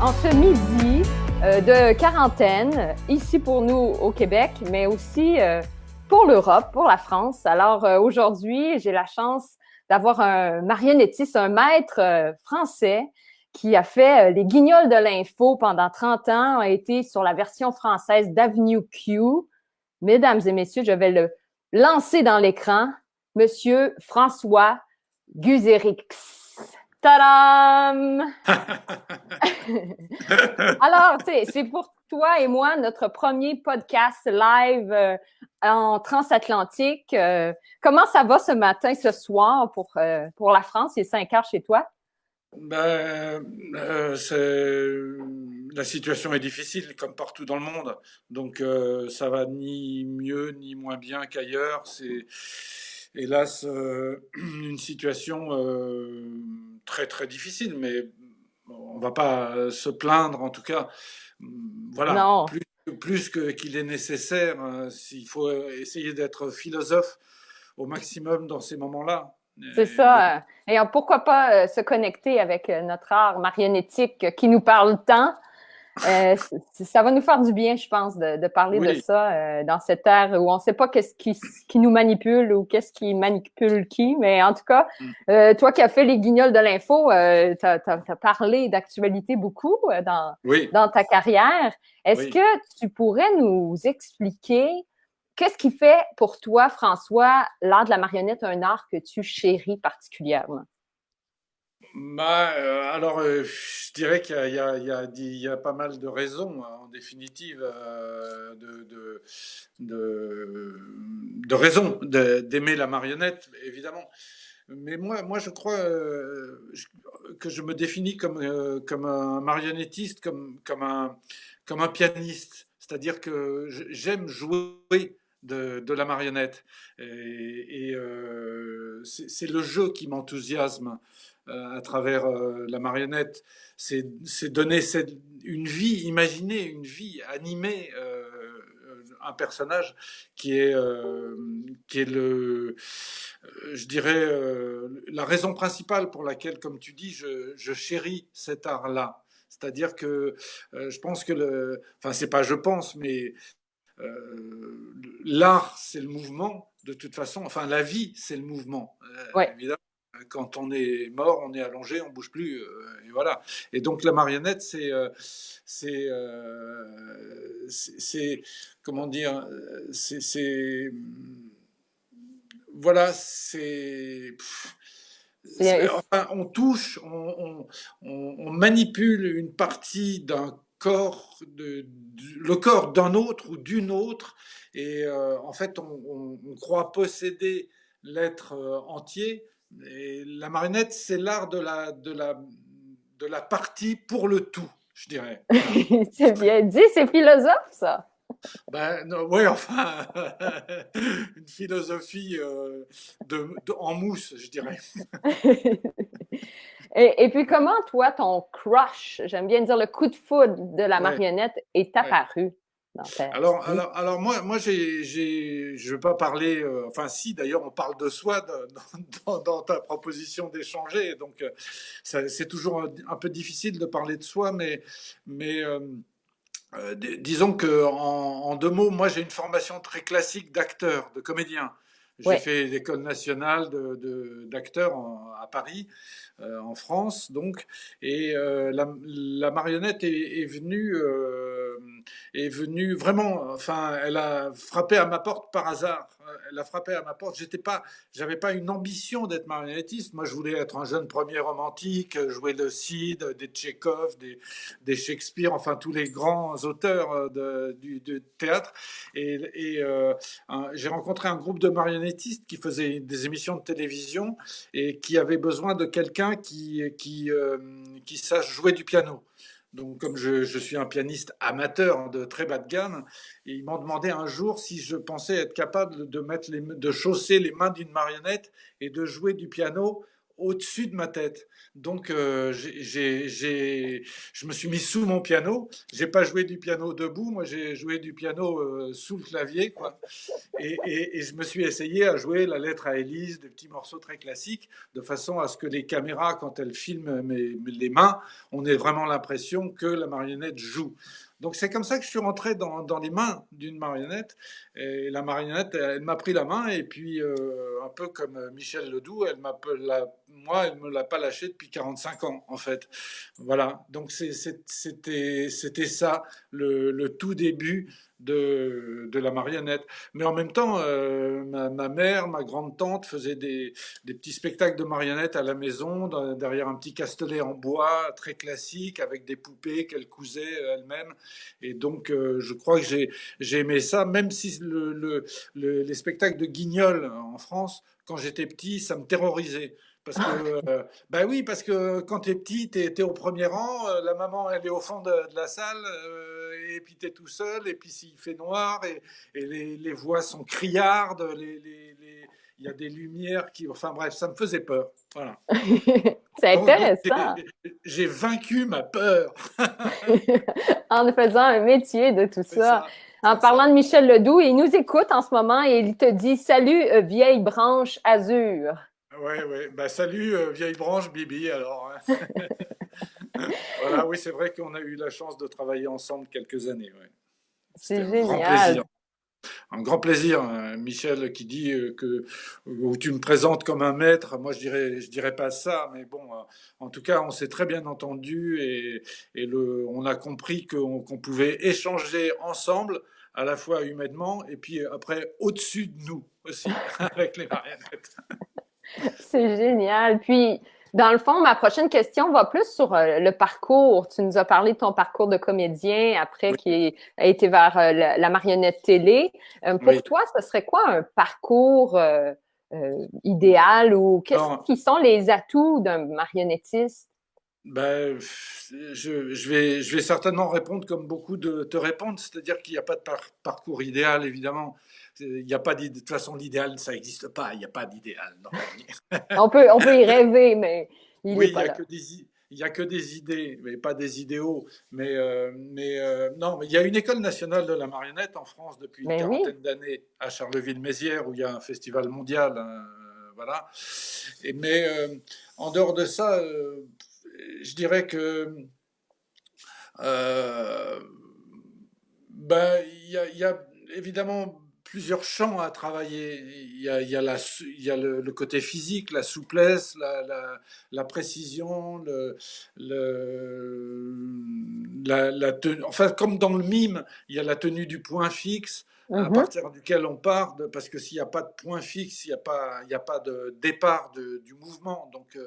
En ce midi de quarantaine, ici pour nous au Québec, mais aussi pour l'Europe, pour la France. Alors aujourd'hui, j'ai la chance d'avoir un marionnettiste, un maître français qui a fait les Guignols de l'info pendant 30 ans, a été sur la version française d'Avenue Q. Mesdames et messieurs, je vais le lancer dans l'écran. Monsieur François Guzérix. Tadam! Alors, tu sais, c'est pour toi et moi notre premier podcast live en transatlantique. Comment ça va ce matin, ce soir pour la France? Il est 5 heures chez toi? La situation est difficile comme partout dans le monde, donc ça va ni mieux ni moins bien qu'ailleurs. C'est hélas une situation très très difficile, mais on va pas se plaindre en tout cas. Voilà, Non, plus qu'il est nécessaire, il faut essayer d'être philosophe au maximum dans ces moments-là. c'est ça. Et pourquoi pas se connecter avec notre art marionnettique qui nous parle tant? Ça va nous faire du bien, je pense, de parler de Oui. ça dans cette ère où on ne sait pas qu'est-ce qui nous manipule ou qu'est-ce qui manipule qui. Mais en tout cas, toi qui as fait les guignols de l'info, tu as parlé d'actualité beaucoup Oui, dans ta carrière. Est-ce oui. que tu pourrais nous expliquer qu'est-ce qui fait pour toi, François, l'art de la marionnette un art que tu chéris particulièrement? Je dirais qu'il y a pas mal de raisons, hein, en définitive, de raisons d'aimer la marionnette, évidemment. Mais moi je crois que je me définis comme un marionnettiste, comme un pianiste. C'est-à-dire que j'aime jouer de la marionnette. C'est le jeu qui m'enthousiasme à travers la marionnette. C'est donner une vie, imaginer une vie, animer un personnage qui est je dirais, la raison principale pour laquelle, comme tu dis, je chéris cet art-là. C'est-à-dire que je pense que enfin c'est pas je pense, mais l'art c'est le mouvement de toute façon. Enfin la vie c'est le mouvement. Oui. Évidemment, quand on est mort, on est allongé, on bouge plus, et voilà. Et donc la marionnette, c'est, comment dire, voilà, enfin, on touche, on manipule une partie d'un corps, le corps d'un autre ou d'une autre, et en fait, on croit posséder l'être entier. Et la marionnette, c'est l'art de la partie pour le tout, je dirais. Voilà. C'est bien dit, c'est philosophe, ça. Ben, oui, enfin, une philosophie en mousse, je dirais. Et puis, comment, toi, ton crush, j'aime bien dire le coup de foudre de la Ouais, marionnette, est ouais. apparu dans ta vie? Alors moi, je veux pas parler. Enfin, si, d'ailleurs, on parle de soi dans ta proposition d'échanger. Donc, c'est toujours un peu difficile de parler de soi, mais disons que en deux mots, moi, j'ai une formation très classique d'acteur, de comédien. J'ai Oui. fait l'école nationale d'acteurs à Paris, en France, donc, et la marionnette est venue vraiment. Enfin, elle a frappé à ma porte par hasard. Elle a frappé à ma porte. J'avais pas une ambition d'être marionnettiste. Moi, je voulais être un jeune premier romantique, jouer le Cid, des Tchekhov, des Shakespeare, enfin tous les grands auteurs du théâtre. J'ai rencontré un groupe de marionnettistes qui faisaient des émissions de télévision et qui avaient besoin de quelqu'un qui sache jouer du piano. Donc, comme je suis un pianiste amateur de très bas de gamme, et ils m'ont demandé un jour si je pensais être capable de chausser les mains d'une marionnette et de jouer du piano au-dessus de ma tête. Donc, je me suis mis sous mon piano. J'ai pas joué du piano debout, moi j'ai joué du piano sous le clavier, quoi. Et je me suis essayé à jouer la lettre à Élise, des petits morceaux très classiques, de façon à ce que les caméras, quand elles filment les mains, on ait vraiment l'impression que la marionnette joue. Donc c'est comme ça que je suis rentré dans les mains d'une marionnette. Et la marionnette, elle m'a pris la main et puis un peu comme Michel Ledoux, moi, elle me l'a pas lâché depuis 45 ans en fait. Voilà. Donc c'était ça le tout début de la marionnette. Mais en même temps, ma mère, ma grande-tante faisaient des petits spectacles de marionnettes à la maison, derrière un petit castelet en bois très classique, avec des poupées qu'elle cousait elle-même. Et donc, je crois que j'ai aimé ça, même si les spectacles de Guignol en France, quand j'étais petit, ça me terrorisait. Parce que, bah oui, parce que quand t'es petit, t'es au premier rang, la maman elle est au fond de la salle, et puis t'es tout seul, et puis s'il fait noir, et les voix sont criardes, il y a des lumières qui, enfin bref, ça me faisait peur. Voilà. C'est Donc intéressant. j'ai vaincu ma peur. En faisant un métier de tout C'est ça. ça, En c'est ça. parlant de Michel Ledoux, il nous écoute en ce moment et il te dit salut, vieille branche azur. Ouais, ouais. Bah, salut, vieille branche, Bibi, alors, hein. Voilà, oui, c'est vrai qu'on a eu la chance de travailler ensemble quelques années. Ouais. C'était C'est génial. un grand plaisir, hein. Michel qui dit où tu me présentes comme un maître. Moi, je dirais pas ça, mais bon, en tout cas, on s'est très bien entendu et on a compris qu'on pouvait échanger ensemble, à la fois humainement et puis après au-dessus de nous aussi, avec les marionnettes. C'est génial. Puis, dans le fond, ma prochaine question va plus sur le parcours. Tu nous as parlé de ton parcours de comédien après Oui, qui a été vers la marionnette télé. oui. Pour toi, ce serait quoi un parcours idéal ou qu'est-ce Non, qui sont les atouts d'un marionnettiste? ben, je vais certainement répondre comme beaucoup de te répondent, c'est-à-dire qu'il n'y a pas de parcours idéal, évidemment. Il n'y a pas de toute façon, l'idéal, ça n'existe pas. Il n'y a pas d'idéal dans la vie. On peut y rêver, mais il n'est Oui, pas là. il y a que des idées, mais pas des idéaux. Non, mais il y a une école nationale de la marionnette en France depuis une Mais oui. quarantaine d'années à Charleville-Mézières, où il y a un festival mondial, hein, voilà. En dehors de ça, je dirais que euh, ben, il y a évidemment plusieurs champs à travailler. Il y a le côté physique, la souplesse, la précision, enfin, comme dans le mime, il y a la tenue du point fixe à Mhm. partir duquel on part, parce que s'il n'y a pas de point fixe, il n'y a pas de départ du mouvement. Donc,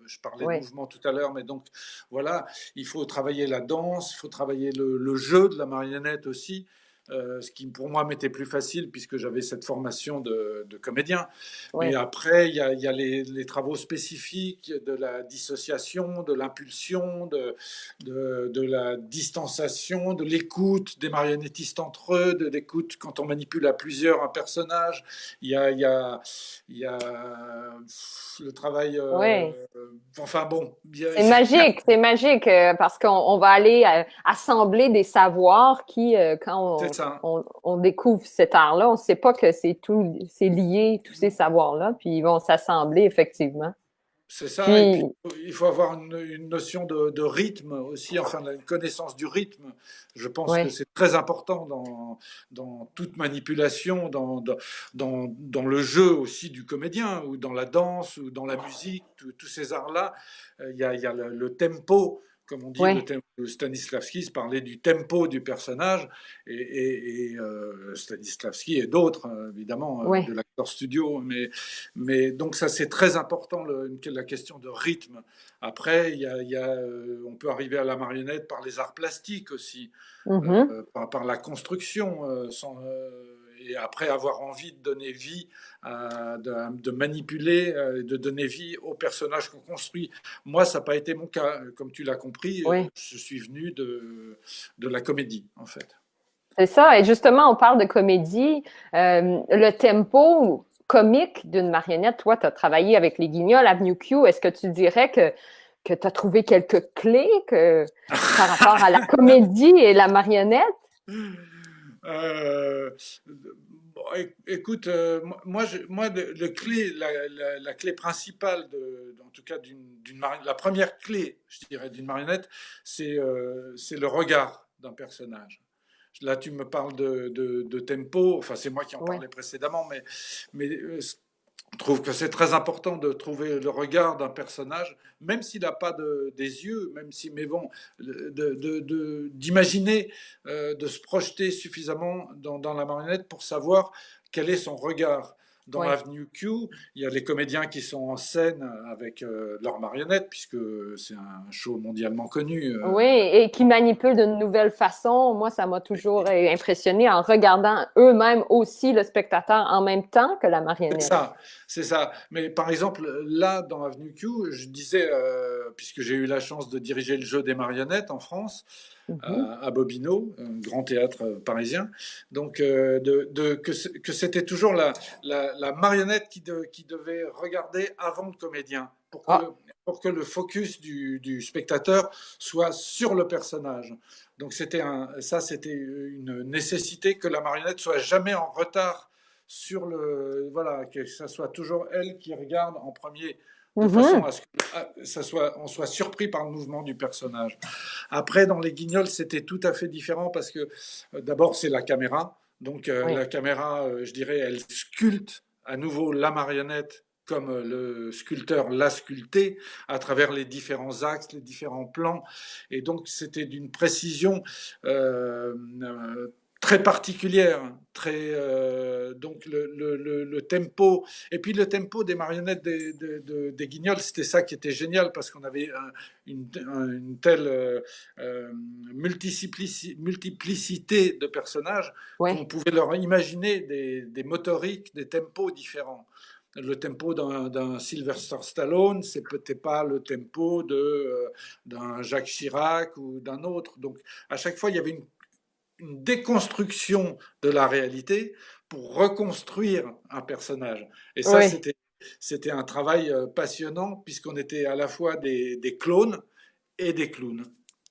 je parlais de Oui. mouvement tout à l'heure, mais donc voilà, il faut travailler la danse, il faut travailler le jeu de la marionnette aussi, ce qui pour moi m'était plus facile puisque j'avais cette formation de comédien. Mais Oui. après, il y a les travaux spécifiques de la dissociation, de l'impulsion, de la distanciation, de l'écoute des marionnettistes entre eux, de l'écoute quand on manipule à plusieurs un personnage. Il y a, il y a, il y a le travail. Oui. Enfin bon, C'est magique parce qu'on va aller assembler des savoirs qui, c'est quand ça. on découvre cet art-là, on ne sait pas que c'est lié, tous ces savoirs-là, puis ils vont s'assembler effectivement. C'est ça, et Puis, puis il faut avoir une notion de rythme aussi, enfin une connaissance du rythme. Je pense que ouais, c'est très important dans toute manipulation, dans le jeu aussi du comédien, ou dans la danse, ou dans la musique, tous ces arts-là. Il y a le tempo, comme on dit, ouais, Stanislavski parlait du tempo du personnage, Stanislavski et d'autres, évidemment, de ouais. l'acteur studio, mais donc ça c'est très important, la question de rythme. Après, on peut arriver à la marionnette par les arts plastiques aussi, Mhm. par la construction, et après avoir envie de donner vie, de manipuler, de donner vie aux personnages qu'on construit. Moi, ça n'a pas été mon cas. Comme tu l'as compris, Ouais. je suis venu de la comédie, en fait. C'est ça. Et justement, on parle de comédie. Le tempo, comique d'une marionnette? Toi, tu as travaillé avec les Guignols, Avenue Q. Est-ce que tu dirais que tu as trouvé quelques clés par rapport à la comédie et la marionnette? Euh, bon, écoute, moi, la clé principale en tout cas la première clé, je dirais, d'une marionnette, c'est le regard d'un personnage. Là, tu me parles de tempo. Enfin, c'est moi qui en Oui. parlais précédemment, mais je trouve que c'est très important de trouver le regard d'un personnage, même s'il n'a pas des yeux, même si, mais bon, d'imaginer, de se projeter suffisamment dans la marionnette pour savoir quel est son regard. Dans Oui. Avenue Q, il y a les comédiens qui sont en scène avec leurs marionnettes, puisque c'est un show mondialement connu. Oui, et qui manipulent d'une nouvelle façon. Moi, ça m'a toujours impressionné en regardant eux-mêmes aussi le spectateur en même temps que la C'est marionnette. ça, c'est ça. Mais par exemple, là, dans Avenue Q, je disais, puisque j'ai eu la chance de diriger le jeu des marionnettes en France, Mhm. à Bobino, un grand théâtre parisien, donc que c'était toujours la marionnette qui devait regarder avant le comédien Ah, pour que le focus du spectateur soit sur le personnage. Donc c'était une nécessité que la marionnette soit jamais en retard sur voilà, que ça soit toujours elle qui regarde en premier, de façon mhm. à ce on soit surpris par le mouvement du personnage. Après, dans les Guignols, c'était tout à fait différent parce que d'abord, c'est la caméra. Donc, Oui, la caméra, je dirais, elle sculpte à nouveau la marionnette comme le sculpteur l'a sculpté à travers les différents axes, les différents plans. Et donc, c'était d'une précision très particulière, donc le tempo, et puis le tempo des marionnettes des Guignols, c'était ça qui était génial parce qu'on avait une telle multiplicité de personnages qu'on oui, pouvait leur imaginer des motoriques, des tempos différents. Le tempo d'un Sylvester Stallone, c'est peut-être pas le tempo d'un Jacques Chirac ou d'un autre. Donc, à chaque fois, il y avait une déconstruction de la réalité pour reconstruire un personnage. Et ça, oui, c'était un travail passionnant puisqu'on était à la fois des clones et des clowns.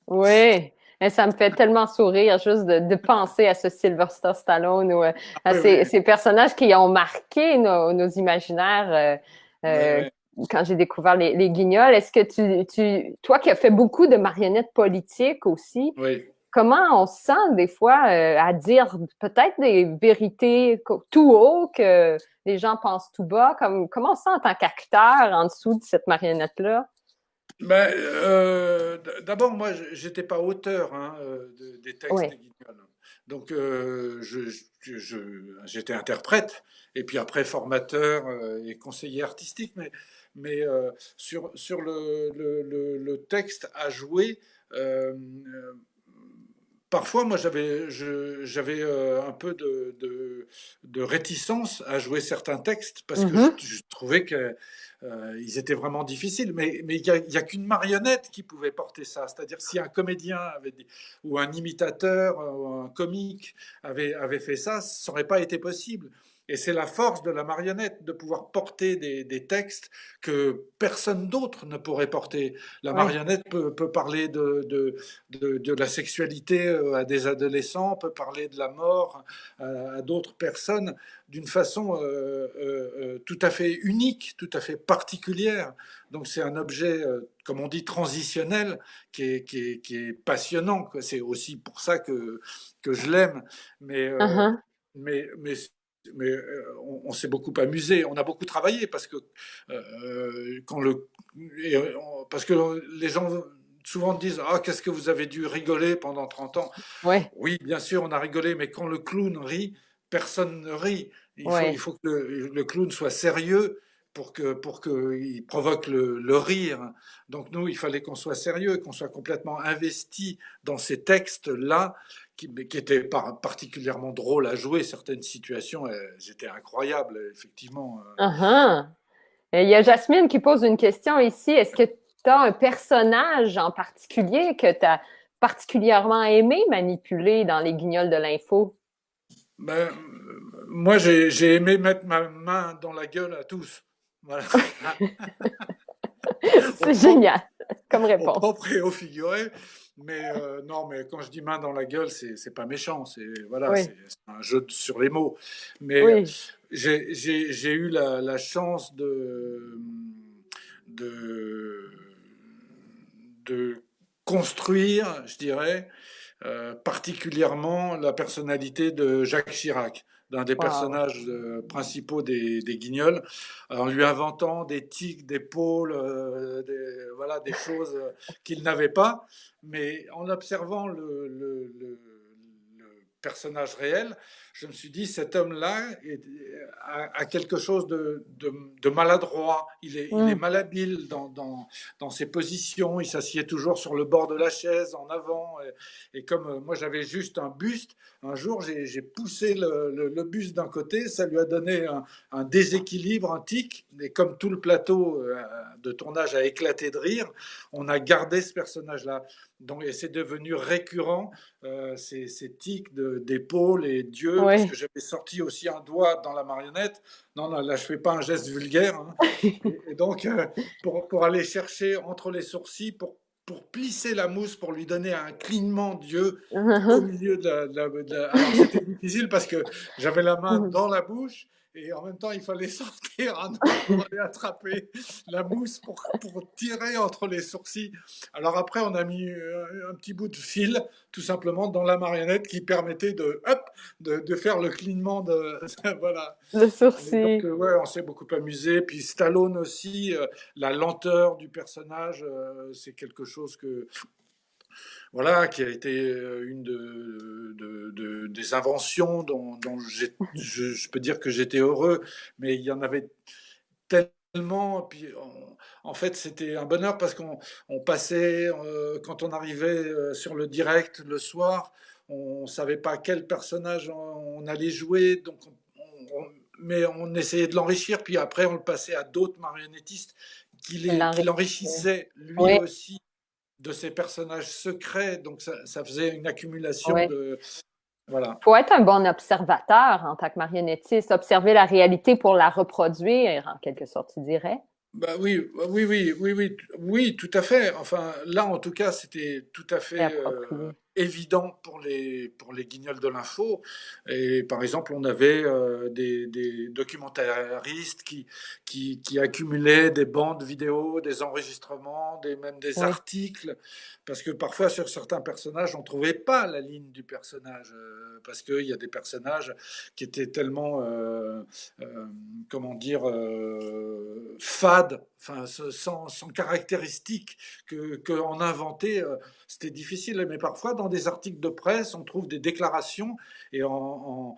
oui. Et ça me fait tellement sourire juste de penser à ce Sylvester Stallone ou à Oui, oui, ces personnages qui ont marqué nos imaginaires oui, euh, oui. quand j'ai découvert les Guignols. Est-ce que toi qui as fait beaucoup de marionnettes politiques aussi, Oui. comment on se sent des fois à dire peut-être des vérités tout haut que les gens pensent tout bas? Comment on se sent en tant qu'acteur en dessous de cette marionnette-là? Ben, d'abord, moi, j'étais pas auteur hein, des textes Oui. des Guignols. Donc, j'étais interprète et puis après formateur et conseiller artistique. Mais sur le texte à jouer, parfois, moi, j'avais un peu de réticence à jouer certains textes parce que Mhm. je trouvais que ils étaient vraiment difficiles. Mais il y a qu'une marionnette qui pouvait porter ça. C'est-à-dire si un comédien ou un imitateur ou un comique avait fait ça, ça n'aurait pas été possible. Et c'est la force de la marionnette de pouvoir porter des textes que personne d'autre ne pourrait porter. La Oui. marionnette peut parler de la sexualité à des adolescents, peut parler de la mort à d'autres personnes d'une façon tout à fait unique, tout à fait particulière. Donc c'est un objet, comme on dit, transitionnel, qui est passionnant. C'est aussi pour ça que je l'aime. Mais, euh, Uh-huh. mais, mais on s'est beaucoup amusé, on a beaucoup travaillé parce que parce que les gens souvent disent ah qu'est-ce que vous avez dû rigoler pendant 30 ans. Oui. Oui, bien sûr, on a rigolé, mais quand le clown rit, personne ne rit. Il Oui. faut que le clown soit sérieux pour qu'il provoque le rire. Donc nous, il fallait qu'on soit sérieux, qu'on soit complètement investi dans ces textes-là, qui étaient particulièrement drôles à jouer. Certaines situations, elles étaient incroyables, effectivement. Uh-huh. Et il y a Jasmine qui pose une question ici. Est-ce que tu as un personnage en particulier que tu as particulièrement aimé manipuler dans les Guignols de l'info? Ben, moi, j'ai aimé mettre ma main dans la gueule à tous. Voilà. Au C'est propre, génial comme au réponse. propre et au figuré. Mais non, mais quand je dis main dans la gueule, c'est pas méchant. Voilà, Oui, c'est un jeu sur les mots. Mais oui. j'ai eu la chance de, de construire, je dirais, particulièrement la personnalité de Jacques Chirac, d'un des Wow. personnages principaux des Guignols, en lui inventant des tics, des pôles, voilà, des choses qu'il n'avait pas, mais en observant le personnage réel, je me suis dit, cet homme-là a quelque chose de maladroit, il est Mm. malhabile dans ses positions, il s'assied toujours sur le bord de la chaise, en avant, et comme moi j'avais juste un buste, un jour j'ai poussé le buste d'un côté, ça lui a donné un déséquilibre, un tic, et comme tout le plateau de tournage a éclaté de rire, on a gardé ce personnage-là. Donc, et c'est devenu récurrent, ces tics d'épaule et d'yeux, parce Oui. que j'avais sorti aussi un doigt dans la marionnette. Non, non, là je fais pas un geste vulgaire, hein. Et donc, pour aller chercher entre les sourcils, pour plisser la mousse, pour lui donner un clignement d'yeux au milieu Alors c'était difficile parce que j'avais la main dans la bouche et en même temps il fallait sortir un doigt pour aller attraper la mousse pour tirer entre les sourcils. Alors après on a mis un petit bout de fil tout simplement dans la marionnette qui permettait hop, de faire le clignement de voilà. Le Et donc, sourcil. ouais, on s'est beaucoup amusé. Puis Stallone aussi, la lenteur du personnage, c'est quelque chose voilà, qui a été une des inventions dont je peux dire que j'étais heureux, mais il y en avait tellement. Puis en fait, c'était un bonheur parce qu'on passait, quand on arrivait sur le direct le soir, on ne savait pas quel personnage on allait jouer, donc mais on essayait de l'enrichir, puis après on le passait à d'autres marionnettistes Il qui l'enrichissait. l'enrichissaient lui Oui, aussi de ces personnages secrets, donc ça faisait une accumulation oui. de... Voilà. Faut être un bon observateur en tant que marionnettiste, observer la réalité pour la reproduire, en quelque sorte, tu dirais. Bah oui, oui, tout à fait. Enfin, là, en tout cas, c'était tout à Et fait approprié. évident pour les guignols de l'info. Et par exemple, on avait des documentaristes qui accumulaient des bandes vidéo, des enregistrements, même des Oui, articles, parce que parfois sur certains personnages, on trouvait pas la ligne du personnage, parce qu'il y a des personnages qui étaient tellement euh, comment dire, fade, enfin, sans caractéristiques, qu'en inventer, c'était difficile. Mais parfois, dans des articles de presse, on trouve des déclarations, et en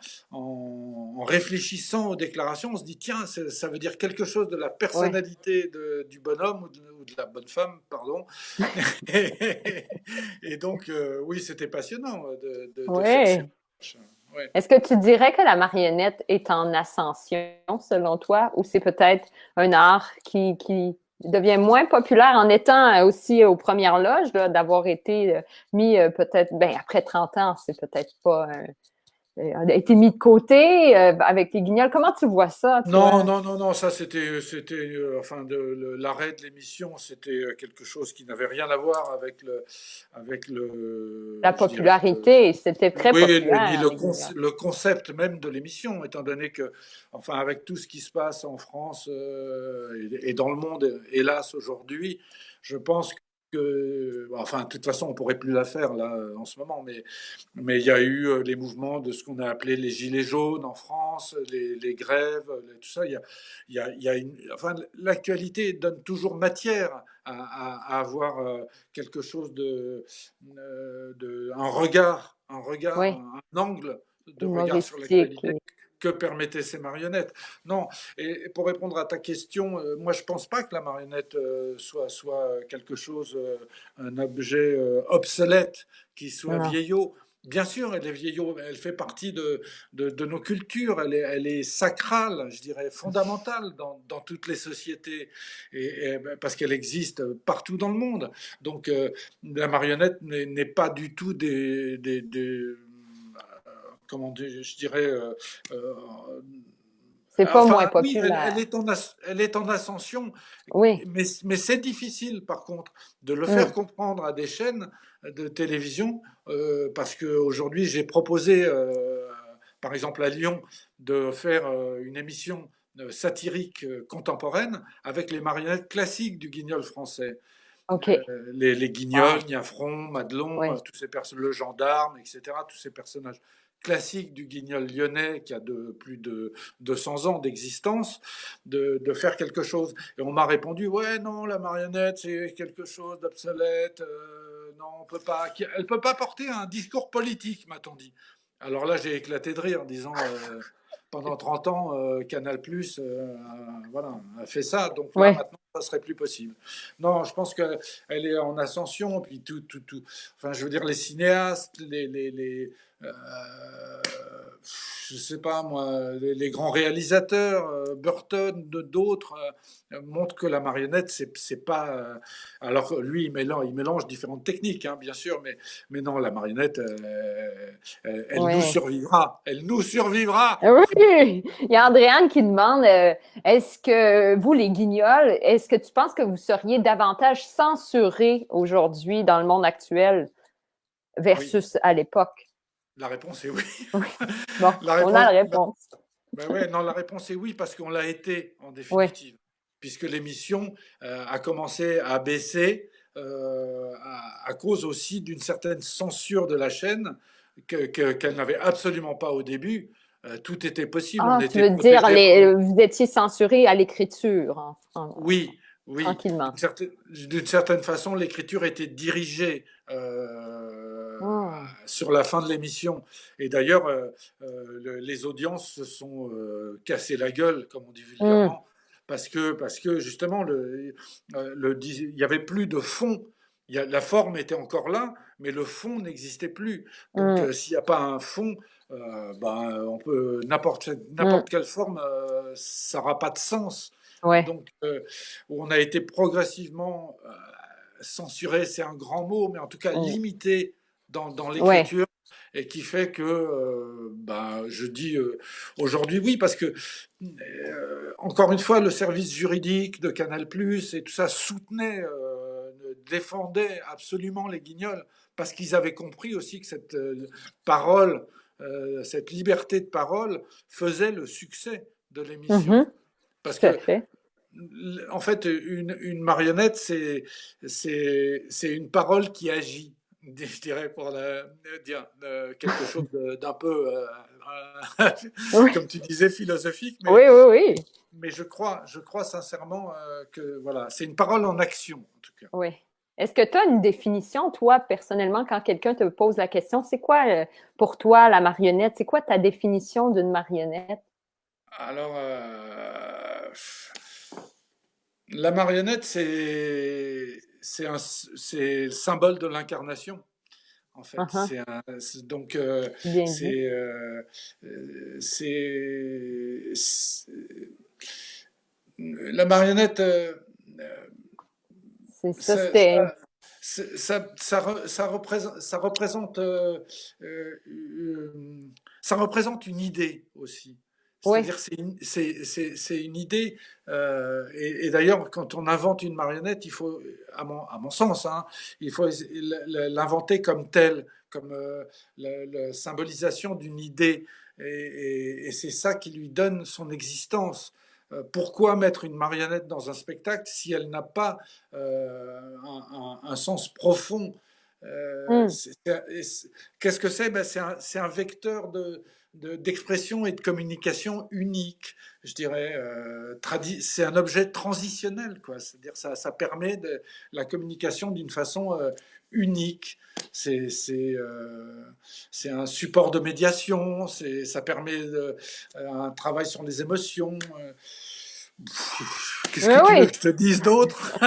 réfléchissant aux déclarations, on se dit, tiens, ça veut dire quelque chose de la oui. personnalité du bonhomme ou de la bonne femme, pardon. Et, et donc, oui, c'était passionnant de faire ces Oui. recherches. Ouais. Est-ce que tu dirais que la marionnette est en ascension, selon toi, ou c'est peut-être un art qui devient moins populaire en étant aussi aux premières loges, là, d'avoir été mis peut-être, ben, après 30 ans, c'est peut-être pas, a été mis de côté avec les guignols. Comment tu vois ça, Non, toi? non, non, non, ça c'était, enfin, l'arrêt de l'émission, c'était quelque chose qui n'avait rien à voir avec La je dirais, popularité, c'était très oui, ni populaire, les guignols. le concept même de l'émission, étant donné que, enfin, avec tout ce qui se passe en France et dans le monde, hélas, aujourd'hui, je pense que, enfin, de toute façon, on pourrait plus la faire là en ce moment, mais il y a eu les mouvements de ce qu'on a appelé les gilets jaunes en France, les grèves, tout ça. Il y a enfin, l'actualité donne toujours matière à avoir quelque chose Oui, un angle de regard sur humoristique. l'actualité que permettaient ces marionnettes. Non, et pour répondre à ta question, moi je pense pas que la marionnette soit quelque chose, un objet obsolète, qui soit Non. vieillot. Bien sûr, elle est vieillot, elle fait partie de nos cultures, elle est sacrale, je dirais, fondamentale dans toutes les sociétés, parce qu'elle existe partout dans le monde. Donc la marionnette n'est pas du tout je dirais, C'est pas moins enfin, oui, populaire. elle est en ascension, Oui, mais c'est difficile, par contre, de le faire hum, comprendre à des chaînes de télévision, parce qu'aujourd'hui, j'ai proposé, par exemple à Lyon, de faire une émission satirique contemporaine avec les marionnettes classiques du Guignol français. OK. Les Guignols, Wow. Niafron, Madelon, Oui. tous ces le gendarme, etc., tous ces personnages classiques du Guignol lyonnais qui a plus de 200 ans d'existence, de faire quelque chose. Et on m'a répondu, ouais, non, la marionnette, c'est quelque chose d'obsolète, non, on peut pas, elle peut pas porter un discours politique, m'a-t-on dit. Alors là, j'ai éclaté de rire en disant, pendant 30 ans, Canal+, voilà, a fait ça, donc là, Oui. maintenant, ça serait plus possible. Non, je pense qu'elle est en ascension, puis enfin, je veux dire, les cinéastes, euh, je sais pas moi, les grands réalisateurs, Burton, d'autres, montrent que la marionnette, c'est pas. Alors lui, il mélange différentes techniques, hein, bien sûr, mais non, la marionnette, elle nous Oui. survivra. Elle nous survivra. Oui. Il y a Andréane qui demande est-ce que vous, les Guignols, est-ce que tu penses que vous seriez davantage censurés aujourd'hui dans le monde actuel Oui, versus à l'époque? la réponse est oui. Oui. Bon, La on a réponse, la réponse. ben ouais, non, la réponse est oui, parce qu'on l'a été en Oui. définitive, puisque l'émission a commencé à baisser à cause aussi d'une certaine censure de la chaîne qu'elle n'avait absolument pas au début. Tout était possible, on Ah, tu était veux dire protégé. vous étiez censurés à l'écriture, Oui, oui. tranquillement. D'une certaine façon, l'écriture était dirigée Hmm. sur la fin de l'émission. Et d'ailleurs, les audiences se sont cassées la gueule, comme on dit Hmm. vulgairement, parce que justement, il y avait plus de fond. La forme était encore là, mais le fond n'existait plus. Donc, Hmm. s'il n'y a pas un fond, ben, on peut Hmm. n'importe quelle forme, ça n'aura pas de sens. Ouais. Donc, on a été progressivement censuré, c'est un grand mot, mais en tout cas Hmm. limité dans Ouais. l'écriture, et qui fait que, ben, je dis aujourd'hui oui, parce que, encore une fois, le service juridique de Canal+, et tout ça soutenait, défendait absolument les Guignols, parce qu'ils avaient compris aussi que cette parole, cette liberté de parole faisait le succès de l'émission. Mhm. Parce Tout à que fait. en fait, une marionnette, c'est une parole qui agit, je dirais, pour dire quelque chose d'un peu, Oui. comme tu disais, philosophique, Oui, oui, oui. mais je crois sincèrement que voilà, c'est une parole en action, en tout cas. Oui. Est-ce que tu as une définition, toi, personnellement, quand quelqu'un te pose la question, c'est quoi pour toi la marionnette? C'est quoi ta définition d'une marionnette? Alors, la marionnette, c'est le symbole de l'incarnation. En fait. Uh-huh. Donc, Bien dit. c'est, la marionnette, C'est ça, ça, c'était. euh, euh, ça représente une idée aussi. Oui. C'est-à-dire, c'est une idée. Et d'ailleurs, quand on invente une marionnette, il faut, à mon sens, hein, il faut l'inventer comme telle, comme la symbolisation d'une idée. Et c'est ça qui lui donne son existence. Pourquoi mettre une marionnette dans un spectacle si elle n'a pas un sens profond? Hmm. Qu'est-ce que c'est? Ben, c'est un vecteur d'expression et de communication unique, je dirais. C'est un objet transitionnel, quoi. C'est-à-dire ça permet la communication d'une façon unique. C'est un support de médiation, ça permet un travail sur les émotions. Qu'est-ce Oui, que tu veux oui. que je te dise d'autre?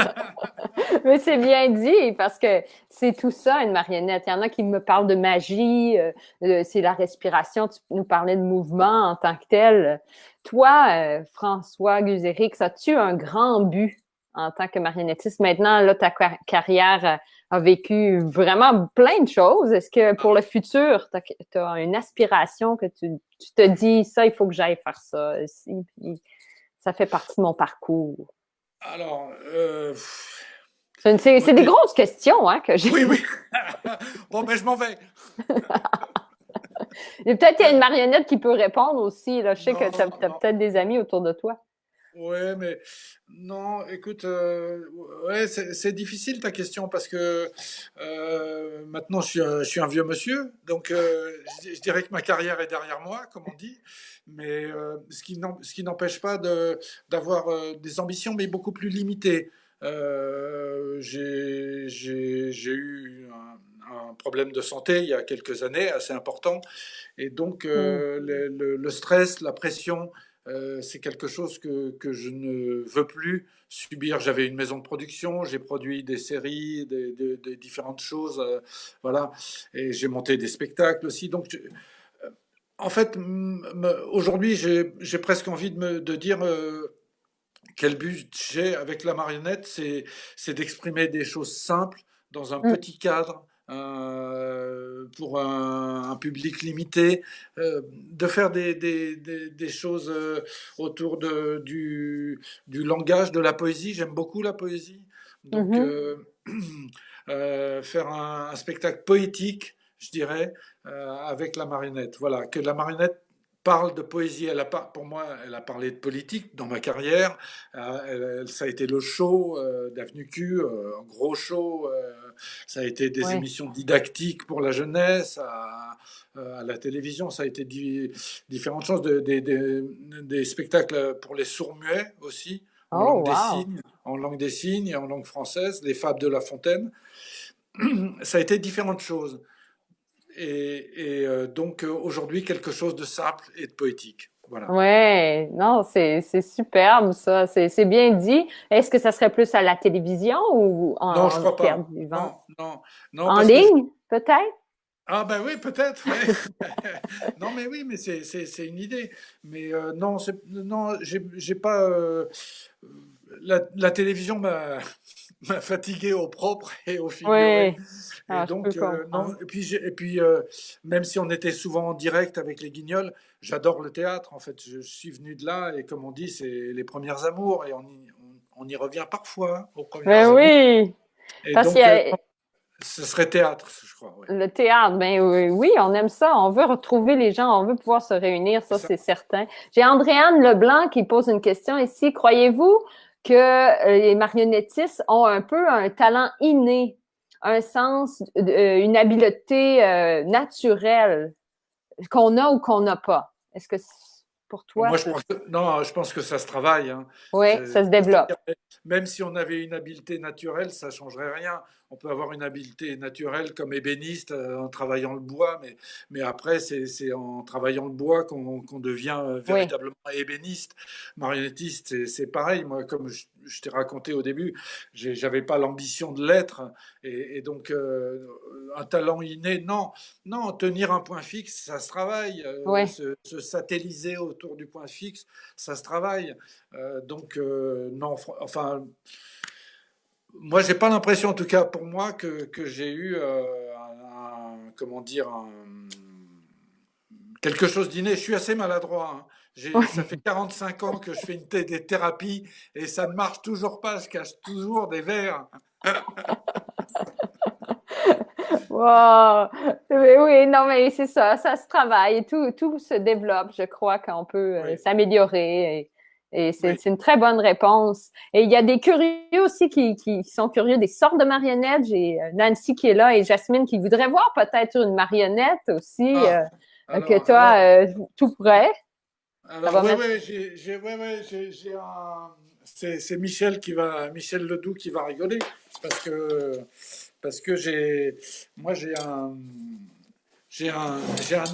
Mais c'est bien dit parce que c'est tout ça, une marionnette. Il y en a qui me parlent de magie, c'est la respiration. Tu nous parlais de mouvement en tant que tel. Toi, François Guzérix, as-tu un grand but? en tant que marionnettiste. Maintenant, là, ta carrière a vécu vraiment plein de choses. Est-ce que pour le futur, tu as une aspiration que tu te dis, ça, il faut que j'aille faire ça. Ça fait partie de mon parcours. Alors, C'est des grosses questions hein, que j'ai. oui, oui. Bon, ben je m'en vais. Peut-être qu'il y a une marionnette qui peut répondre aussi. Là. Je sais que tu as Non. peut-être des amis autour de toi. Ouais, mais non, écoute, ouais, c'est difficile ta question parce que maintenant je suis un vieux monsieur, donc je dirais que ma carrière est derrière moi, comme on dit, mais ce qui n'empêche pas d'avoir des ambitions, mais beaucoup plus limitées. J'ai eu un problème de santé il y a quelques années, assez important, et donc Mm. le stress, la pression, c'est quelque chose que je ne veux plus subir. J'avais une maison de production, j'ai produit des séries, des différentes choses, voilà, et j'ai monté des spectacles aussi. Donc, en fait, aujourd'hui, j'ai presque envie de dire quel but j'ai avec la marionnette, c'est d'exprimer des choses simples dans un Mm. petit cadre. Pour un public limité, de faire des choses autour du langage, de la poésie. J'aime beaucoup la poésie. Donc, Mhm. faire un spectacle poétique, je dirais, avec la marionnette. Voilà, que la marionnette parle de poésie. Pour moi, elle a parlé de politique dans ma carrière. Ça a été le show d'Avenue Q, un gros show. Ça a été des Ouais. émissions didactiques pour la jeunesse à la télévision. Ça a été différentes choses, des spectacles pour les sourds-muets aussi, Oh, wow. en langue des signes et en langue française, les Fables de La Fontaine. Ça a été différentes choses. Donc aujourd'hui, quelque chose de simple et de poétique. Voilà. Ouais, non, c'est superbe ça, c'est bien dit. Est-ce que ça serait plus à la télévision ou Non, je en crois théâtre pas. vivant? Non, non, non, En parce que ligne, peut-être? ah ben oui, peut-être. Ouais. Non, mais oui, mais c'est une idée. Mais non, non, j'ai pas. La télévision m'a fatigué au propre et au figuré. Oui, Et ah, je peux donc non. comprendre. Et puis même si on était souvent en direct avec les Guignols, j'adore le théâtre. En fait, je suis venu de là et comme on dit, c'est les premières amours et on y revient parfois aux Ben premières amours. oui, Et parce qu'il y donc a ce serait théâtre, je crois. Ouais. le théâtre, ben oui, oui, on aime ça, on veut retrouver les gens, on veut pouvoir se réunir, C'est ça ça. c'est certain. J'ai Andréane Leblanc qui pose une question ici. Croyez-vous que les marionnettistes ont un peu un talent inné, un sens, une habileté naturelle qu'on a ou qu'on n'a pas? Est-ce que pour toi, Moi, non, je pense que ça se travaille, hein. oui, ça se développe? Même si on avait une habileté naturelle, ça changerait rien. On peut avoir une habileté naturelle comme ébéniste en travaillant le bois, mais après, c'est en travaillant le bois qu'on devient Oui, véritablement ébéniste. Marionnettiste, c'est pareil. Moi, comme je t'ai raconté au début, j'avais pas l'ambition de l'être, et donc un talent inné, non, non, tenir un point fixe, ça se travaille. oui. Se satelliser autour du point fixe, ça se travaille. Donc, non, enfin, moi, j'ai pas l'impression, en tout cas pour moi, que j'ai eu comment dire, quelque chose d'inné. Je suis assez maladroit, hein. Ça fait 45 ans que je fais des thérapies et ça ne marche toujours pas. Je cache toujours des verres. Wow! Oui, oui, non, mais c'est ça se travaille et tout se développe. Je crois qu'on peut Oui, s'améliorer et oui. c'est une très bonne réponse. Et il y a des curieux aussi qui sont curieux des sortes de marionnettes. J'ai Nancy qui est là et Jasmine qui voudrait voir peut-être une marionnette aussi Ah, que toi, tout prêt. Ça va ouais, mettre. ouais, j'ai c'est Michel Ledoux qui va rigoler parce que moi j'ai un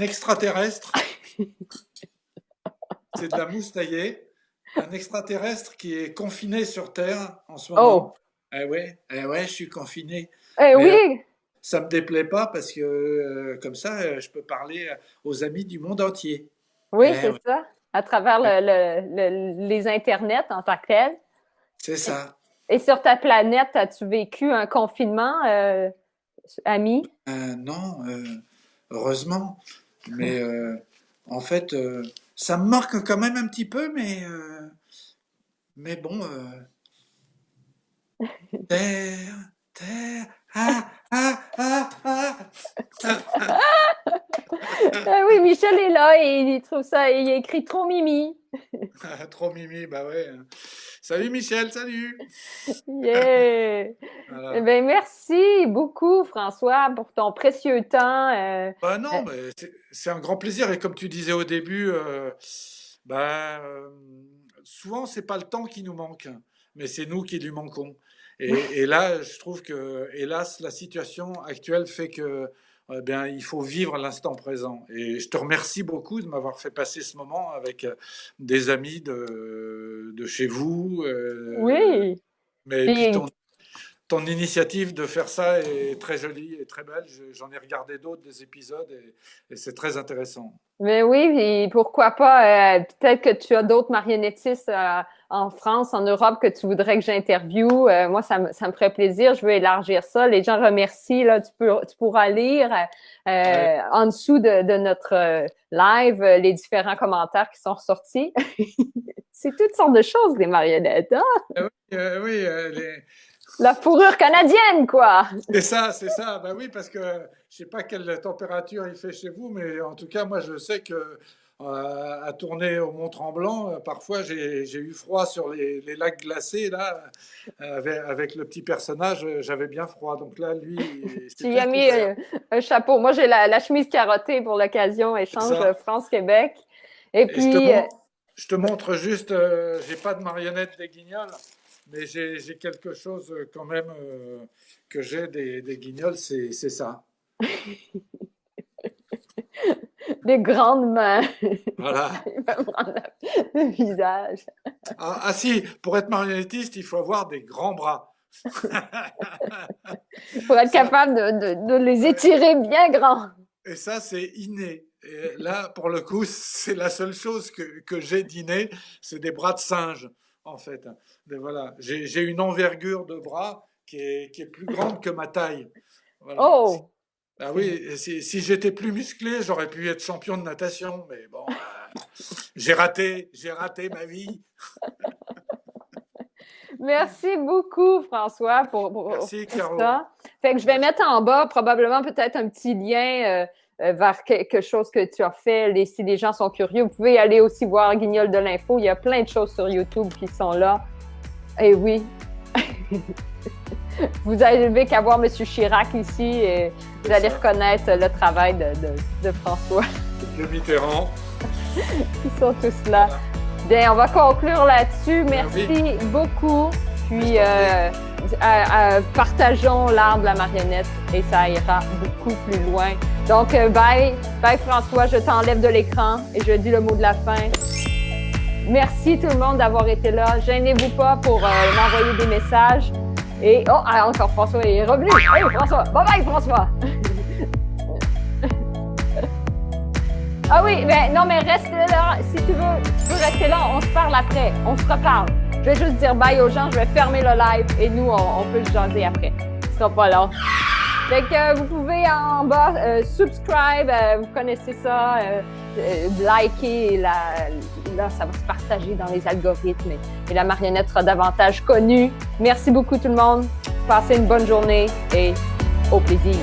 extraterrestre, c'est de la mousse taillée, un extraterrestre qui est confiné sur Terre en ce moment. Oh, Eh ouais, je suis confiné, mais oui, ça me déplaît pas parce que comme ça, je peux parler aux amis du monde entier. oui, Eh c'est ouais, ça. À travers ouais, les internets en tant que tel. c'est ça. Et sur ta planète, as-tu vécu un confinement, ami? Non, heureusement. Mais en fait, ça me marque quand même un petit peu, mais bon, terre, terre, ah, ah, ah, ah. Ah oui, Michel est là et il trouve ça, il écrit trop mimi. Trop mimi, bah ouais. Salut Michel, salut. Yeah! Eh Voilà. bien, merci beaucoup, François, pour ton précieux temps. Bah Euh, non, mais c'est un grand plaisir. Et comme tu disais au début, bah, souvent, c'est pas le temps qui nous manque, mais c'est nous qui lui manquons. Et là, je trouve que, hélas, la situation actuelle fait que, bien, il faut vivre l'instant présent. Et je te remercie beaucoup de m'avoir fait passer ce moment avec des amis de chez vous. oui. Mais puis Puis, ton initiative de faire ça est très jolie et très belle. J'en ai regardé d'autres, des épisodes, et c'est très intéressant. mais oui, puis pourquoi pas, peut-être que tu as d'autres marionnettistes en France, en Europe que tu voudrais que j'interviewe. Moi, ça me ferait plaisir. Je veux élargir ça. Les gens remercient. Là, tu pourras lire Ouais, en dessous de notre live les différents commentaires qui sont ressortis. C'est toutes sortes de choses, les marionnettes. Hein? oui, oui, La fourrure canadienne, quoi. c'est ça, c'est ça. Bah oui, parce que je sais pas quelle température il fait chez vous, mais en tout cas, moi, je sais que à tourner au Mont-Tremblant, parfois j'ai eu froid sur les lacs glacés là, avec le petit personnage, j'avais bien froid. Donc là, lui, Tu c'est y bien as mis couvert. un chapeau. Moi, j'ai la chemise carottée pour l'occasion, C'est échange ça. France-Québec. Et Et je te puis, montre, je te montre juste, j'ai pas de marionnette des Guignols, mais j'ai quelque chose quand même que j'ai des Guignols, c'est ça. des grandes mains. Voilà. Il va prendre le visage. Ah, ah si, pour être marionnettiste, il faut avoir des grands bras. Pour être Ça, capable de les ouais. étirer bien grands. Et ça, c'est inné. Et là, pour le coup, c'est la seule chose que j'ai d'inné, c'est des bras de singe, en fait. Mais voilà, j'ai une envergure de bras qui est plus grande que ma taille. Voilà. Oh! Ah oui, si j'étais plus musclé, j'aurais pu être champion de natation, mais bon, j'ai raté ma vie. Merci beaucoup, François, pour Merci, tout Caro. ça. Fait que je vais mettre en bas probablement peut-être un petit lien vers quelque chose que tu as fait. Si les gens sont curieux, vous pouvez aller aussi voir Guignol de l'info. Il y a plein de choses sur YouTube qui sont là. Et oui, vous n'avez qu'à voir M. Chirac ici et vous C'est allez ça. reconnaître le travail de François. Le Mitterrand. Ils sont tous là. Voilà. Bien, on va conclure là-dessus. Ben Merci oui, beaucoup. je Puis, t'en prie. partageons l'art de la marionnette et ça ira beaucoup plus loin. Donc, bye. Bye, François. Je t'enlève de l'écran et je dis le mot de la fin. Merci tout le monde d'avoir été là. Gênez-vous pas pour m'envoyer des messages. Et, oh, encore François est revenu. Hey, François. Bye bye, François. Ah oui, mais non, mais reste là. Si tu peux rester là, on se parle après. On se reparle. Je vais juste dire bye aux gens, je vais fermer le live et nous, on peut se jaser après. Ce sera pas long. Fait que vous pouvez en bas subscribe, vous connaissez ça, liker, là, ça va se partager dans les algorithmes et la marionnette sera davantage connue. Merci beaucoup tout le monde. Passez une bonne journée et au plaisir.